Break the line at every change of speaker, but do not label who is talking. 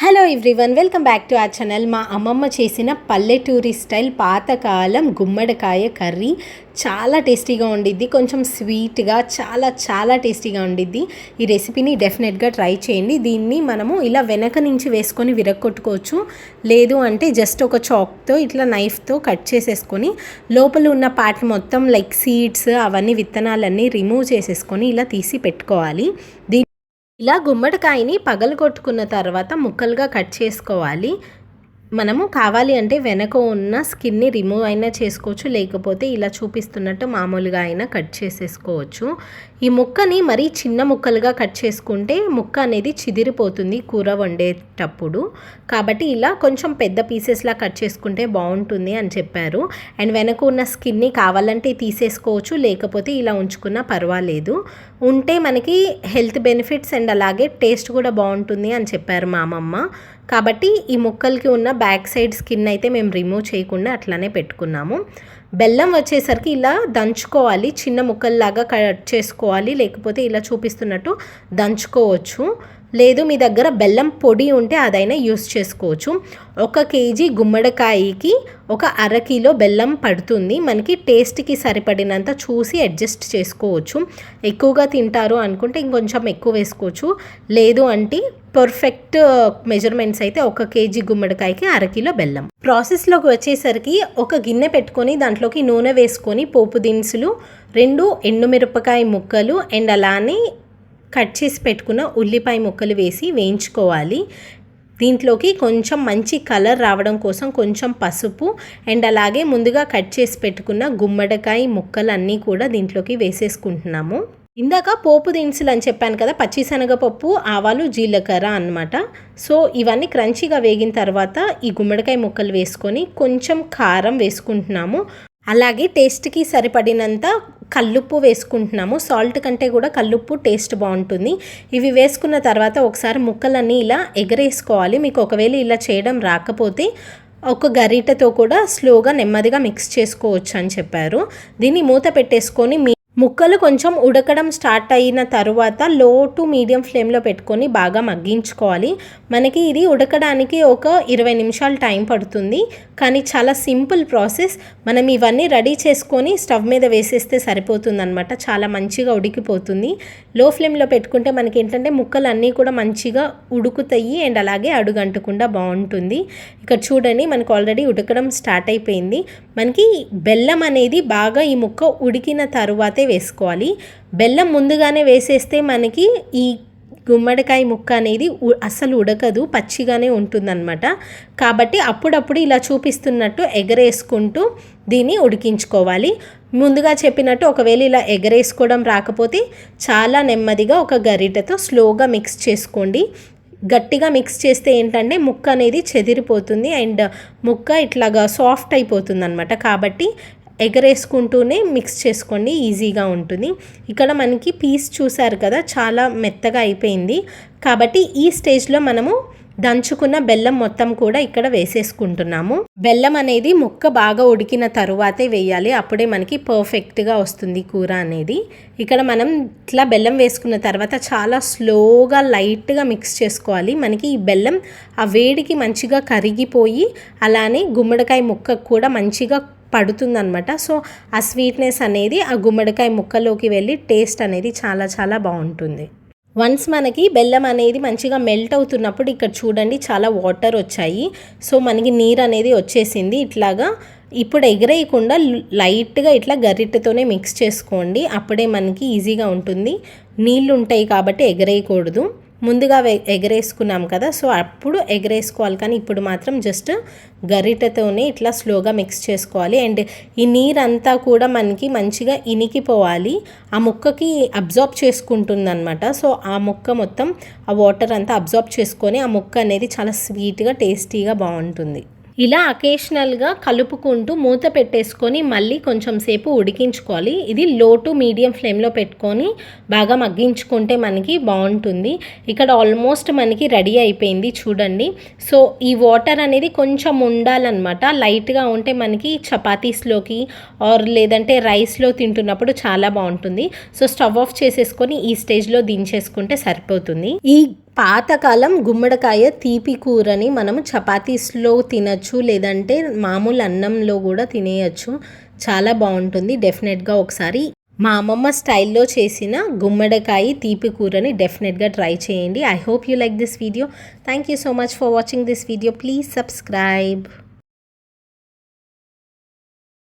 Hello everyone, welcome back to our channel. మా అమ్మమ్మ చేసిన పల్లెటూరి స్టైల్ పాతకాలం గుమ్మడికాయ కర్రీ చాలా టేస్టీగా ఉండిద్ది. కొంచెం స్వీట్గా చాలా టేస్టీగా ఉండిద్ది. ఈ రెసిపీని డెఫినెట్గా ట్రై చేయండి. దీన్ని మనము ఇలా వెనక నుంచి వేసుకొని విరగొట్టుకోవచ్చు, లేదు అంటే జస్ట్ ఒక చాక్తో ఇట్లా నైఫ్తో కట్ చేసేసుకొని లోపల ఉన్న పార్ట్ మొత్తం లైక్ సీడ్స్ అవన్నీ విత్తనాలన్నీ రిమూవ్ చేసేసుకొని ఇలా తీసి పెట్టుకోవాలి. ఇలా గుమ్మడికాయని పగలగొట్టుకున్న తర్వాత ముక్కలుగా కట్ చేసుకోవాలి. మనము కావాలి అంటే వెనక ఉన్న స్కిన్ని రిమూవ్ అయినా చేసుకోవచ్చు, లేకపోతే ఇలా చూపిస్తున్నట్టు మామూలుగా అయినా కట్ చేసేసుకోవచ్చు. ఈ ముక్కని మరీ చిన్న ముక్కలుగా కట్ చేసుకుంటే ముక్క అనేది చిదిరిపోతుంది కూర వండేటప్పుడు. కాబట్టి ఇలా కొంచెం పెద్ద పీసెస్లా కట్ చేసుకుంటే బాగుంటుంది అని చెప్పారు. అండ్ వెనక ఉన్న స్కిన్ని కావాలంటే తీసేసుకోవచ్చు, లేకపోతే ఇలా ఉంచుకున్నా పర్వాలేదు. ఉంటే మనకి హెల్త్ బెనిఫిట్స్ అండ్ అలాగే టేస్ట్ కూడా బాగుంటుంది అని చెప్పారు మా అమ్మమ్మ. కాబట్టి ఈ ముక్కలకి ఉన్న బ్యాక్ సైడ్ స్కిన్ అయితే మేము రిమూవ్ చేయకుండా అట్లానే పెట్టుకున్నాము. బెల్లం వచ్చేసరికి ఇలా దంచుకోవాలి, చిన్న ముక్కల్లాగా కట్ చేసుకోవాలి, లేకపోతే ఇలా చూపిస్తున్నట్టు దంచుకోవచ్చు. లేదు మీ దగ్గర బెల్లం పొడి ఉంటే అదైనా యూస్ చేసుకోవచ్చు. 1 కేజీ గుమ్మడికాయకి ఒక అరకిలో బెల్లం పడుతుంది. మనకి టేస్ట్కి సరిపడినంత చూసి అడ్జస్ట్ చేసుకోవచ్చు. ఎక్కువగా తింటారు అనుకుంటే ఇంకొంచెం ఎక్కువ వేసుకోవచ్చు, లేదు అంటే పర్ఫెక్ట్ మెజర్మెంట్స్ అయితే 1 కేజీ గుమ్మడికాయకి అరకిలో బెల్లం. ప్రాసెస్లోకి వచ్చేసరికి ఒక గిన్నె పెట్టుకొని దాంట్లోకి నూనె వేసుకొని పోపు దినుసులు, 2 ఎండుమిరపకాయ ముక్కలు అండ్ అలానే కట్ చేసి పెట్టుకున్న ఉల్లిపాయ ముక్కలు వేసి వేయించుకోవాలి. దీంట్లోకి కొంచెం మంచి కలర్ రావడం కోసం కొంచెం పసుపు అండ్ అలాగే ముందుగా కట్ చేసి పెట్టుకున్న గుమ్మడికాయ ముక్కలు అన్నీ కూడా దీంట్లోకి వేసేసుకుంటున్నాము. ఇందాక పోపు దినుసులు అని చెప్పాను కదా, పచ్చిశనగపప్పు, ఆవాలు, జీలకర్ర అన్నమాట. సో ఇవన్నీ క్రంచీగా వేగిన తర్వాత ఈ గుమ్మడికాయ ముక్కలు వేసుకొని కొంచెం కారం వేసుకుంటున్నాము. అలాగే టేస్ట్కి సరిపడినంత కల్లుప్పు వేసుకుంటున్నాము. సాల్ట్ కంటే కూడా కల్లుప్పు టేస్ట్ బాగుంటుంది. ఇవి వేసుకున్న తర్వాత ఒకసారి ముక్కలన్నీ ఇలా ఎగరేసుకోవాలి. మీకు ఒకవేళ ఇలా చేయడం రాకపోతే ఒక గరిటెతో కూడా స్లోగా నెమ్మదిగా మిక్స్ చేసుకోవచ్చు అని చెప్పారు. దీన్ని మూత పెట్టేసుకొని ముక్కలు కొంచెం ఉడకడం స్టార్ట్ అయిన తర్వాత లో టు మీడియం ఫ్లేమ్లో పెట్టుకొని బాగా మగ్గించుకోవాలి. మనకి ఇది ఉడకడానికి ఒక 20 నిమిషాలు టైం పడుతుంది, కానీ చాలా సింపుల్ ప్రాసెస్. మనం ఇవన్నీ రెడీ చేసుకొని స్టవ్ మీద వేసేస్తే సరిపోతుంది అనమాట. చాలా మంచిగా ఉడికిపోతుంది. లో ఫ్లేమ్లో పెట్టుకుంటే మనకి ఏంటంటే ముక్కలు అన్నీ కూడా మంచిగా ఉడుకుతాయి అండ్ అలాగే అడుగంటకుండా బాగుంటుంది. ఇక్కడ చూడండి, మనకు ఆల్రెడీ ఉడకడం స్టార్ట్ అయిపోయింది. మనకి బెల్లం అనేది బాగా ఈ ముక్క ఉడికిన తరువాతే వేసుకోవాలి. బెల్లం ముందుగానే వేసేస్తే మనకి ఈ గుమ్మడికాయ ముక్క అనేది అస్సలు ఉడకదు, పచ్చిగానే ఉంటుందన్నమాట. కాబట్టి అప్పుడప్పుడు ఇలా చూపిస్తున్నట్టు ఎగరేసుకుంటూ దీన్ని ఉడికించుకోవాలి. ముందుగా చెప్పినట్టు ఒకవేళ ఇలా ఎగరేసుకోవడం రాకపోతే చాలా నెమ్మదిగా ఒక గరిటెతో స్లోగా మిక్స్ చేసుకోండి. గట్టిగా మిక్స్ చేస్తే ఏంటంటే ముక్క అనేది చెదిరిపోతుంది అండ్ ముక్క ఇట్లాగా సాఫ్ట్ అయిపోతుంది అనమాట. కాబట్టి ఎగరేసుకుంటూనే మిక్స్ చేసుకోండి, ఈజీగా ఉంటుంది. ఇక్కడ మనకి పీస్ చూసారు కదా, చాలా మెత్తగా అయిపోయింది. కాబట్టి ఈ స్టేజ్లో మనము దంచుకున్న బెల్లం మొత్తం కూడా ఇక్కడ వేసేసుకుంటున్నాము. బెల్లం అనేది ముక్క బాగా ఉడికిన తరువాతే వేయాలి, అప్పుడే మనకి పర్ఫెక్ట్గా వస్తుంది కూర అనేది. ఇక్కడ మనం ఇట్లా బెల్లం వేసుకున్న తర్వాత చాలా స్లోగా లైట్గా మిక్స్ చేసుకోవాలి. మనకి ఈ బెల్లం ఆ వేడికి మంచిగా కరిగిపోయి అలానే గుమ్మడికాయ ముక్క కూడా మంచిగా పడుతుందన్నమాట. సో ఆ స్వీట్నెస్ అనేది ఆ గుమ్మడికాయ ముక్కలోకి వెళ్ళి టేస్ట్ అనేది చాలా బాగుంటుంది. వన్స్ మనకి బెల్లం అనేది మంచిగా మెల్ట్ అవుతున్నప్పుడు ఇక్కడ చూడండి చాలా వాటర్ వచ్చాయి. సో మనకి నీరు అనేది వచ్చేసింది. ఇట్లాగా ఇప్పుడు ఎగరేయకుండా లైట్గా ఇట్లా గరిటెతోనే మిక్స్ చేసుకోండి, అప్పుడే మనకి ఈజీగా ఉంటుంది. నీళ్ళు ఉంటాయి కాబట్టి ఎగరేయకూడదు. ముందుగా ఎగరేసుకున్నాం కదా, సో అప్పుడు ఎగరేసుకోవాలి, కానీ ఇప్పుడు మాత్రం జస్ట్ గరిటెతోనే ఇట్లా స్లోగా మిక్స్ చేసుకోవాలి. అండ్ ఈ నీరంతా కూడా మనకి మంచిగా ఇనికిపోవాలి, ఆ ముక్కకి అబ్జార్బ్ చేసుకుంటుంది అనమాట. సో ఆ ముక్క మొత్తం ఆ వాటర్ అంతా అబ్జార్బ్ చేసుకొని ఆ ముక్క అనేది చాలా స్వీట్గా టేస్టీగా బాగుంటుంది. ఇలా అకేషనల్గా కలుపుకుంటూ మూత పెట్టేసుకొని మళ్ళీ కొంచెం సేపు ఉడికించుకోవాలి. ఇది లో టు మీడియం ఫ్లేమ్లో పెట్టుకొని బాగా మగ్గించుకుంటే మనకి బాగుంటుంది. ఇక్కడ ఆల్మోస్ట్ మనకి రెడీ అయిపోయింది చూడండి. సో ఈ వాటర్ అనేది కొంచెం ఉండాలన్నమాట, లైట్గా ఉంటే మనకి చపాతీస్లోకి ఆర్ లేదంటే రైస్లో తింటున్నప్పుడు చాలా బాగుంటుంది. సో స్టవ్ ఆఫ్ చేసేసుకొని ఈ స్టేజ్లో దించేసుకుంటే సరిపోతుంది. ఈ పాతకాలం గుమ్మడికాయ తీపి కూరని మనము చపాతీస్లో తినచ్చు, లేదంటే మామూలు అన్నంలో కూడా తినేయచ్చు. చాలా బాగుంటుంది. డెఫినెట్గా ఒకసారి మా అమ్మమ్మ స్టైల్లో చేసిన గుమ్మడికాయ తీపి కూరని డెఫినెట్గా ట్రై చేయండి. I hope you like this video. Thank you so much for watching this video. Please subscribe.